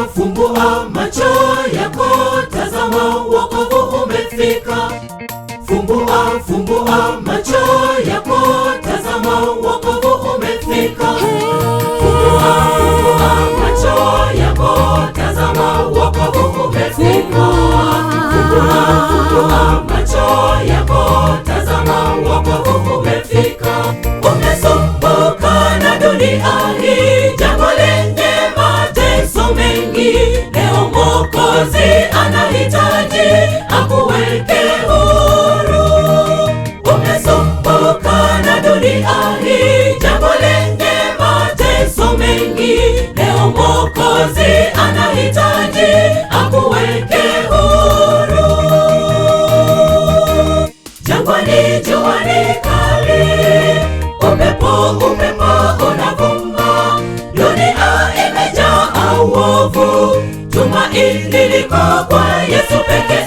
Fumbua macho yako, tazama wokovu umefika. Fumbua macho yako, tazama wokovu umefika. Fumbua macho yako, tazama wokovu umefika. Fumbua macho yako, tazama wokovu umefika. Umesumbuka na dunia hii, jambo lenye mateso mengi. Leo Mwokozi anahitaji akuweke huru. Umesumbuka na dunia hii, jambo lenye mateso mengi. Leo Mwokozi anahitaji akuweke huru. Jangwani jua ni kali, upepo unavuma, dunia imejaa uovu. Tumaini liko kwa Yesu pekee.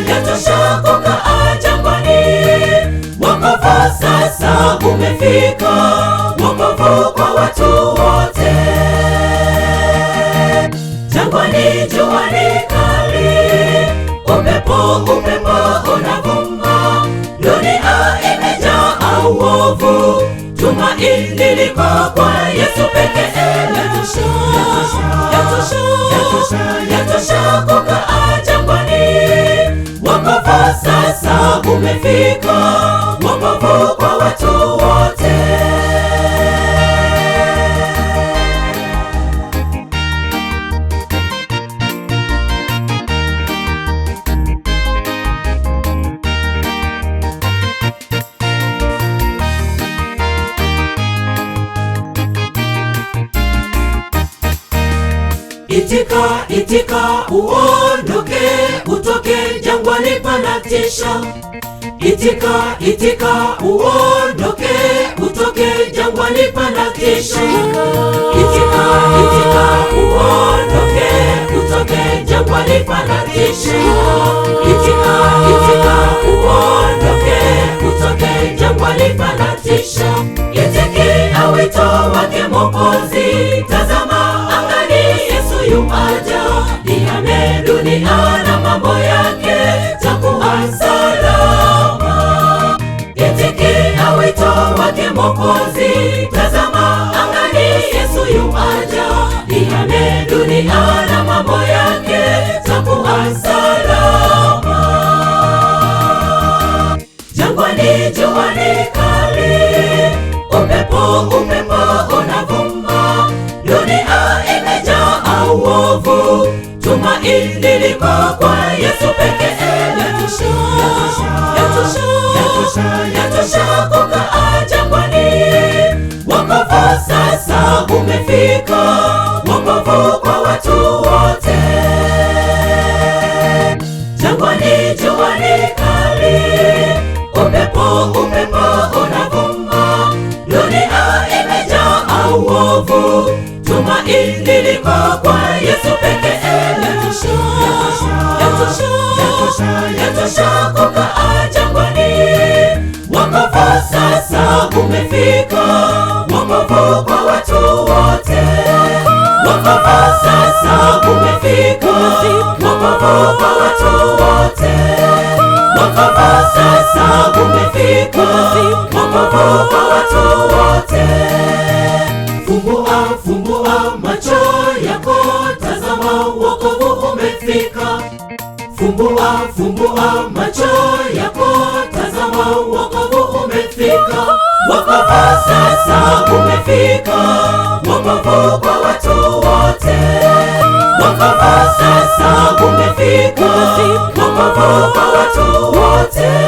Yatosha kukaa jangwani. Wokovu sasa umefika, wokovu kwa watu wote. Jangwani jua ni kali, upepo unavuma, dunia imejaa uovu. Tumaini liko kwa Yesu pekee. Yatosha kukaa jangwani. Wokovu sasa umefika, wokovu kwa watu wote. Itika uondoke, utoke jangwani panatisha. Itika uondoke, utoke jangwani panatisha. Itika uondoke, utoke jangwani panatisha. Itika uondoke, utoke jangwani panatisha. Itikia wito wake Mwokozi, tazama angani Yesu yuaja. Ihame dunia na mambo yake, takuwa salama. Itikia wito wake Mwokozi, tazama angani Yesu yuaja. Ihame dunia na mambo yake, takuwa salama. Jangwani jua ni kali, upepo unavuma, dunia imejaa uovu. Tumaini liko kwa Yesu pekee. Yatosha kukaa jangwani. Wokovu sasa umefika, wokovu kwa watu wote. Jangwani jua ni kali, upepo unavuma, dunia imejaa uovu. Tumaini liko kwa Yesu pekee. Yatosha kukaa jangwani. Wokovu sasa umefika, wokovu kwa watu wote. Wokovu sasa umefika, wokovu kwa watu wote. Wokovu sasa umefika, wokovu kwa watu wote. Fumbua macho yako, tazama wokovu umefika. Fumbua macho yako, tazama wokovu umefika. Wokovu sasa umefika, wokovu kwa watu wote. Wokovu sasa umefika, wokovu kwa watu wote.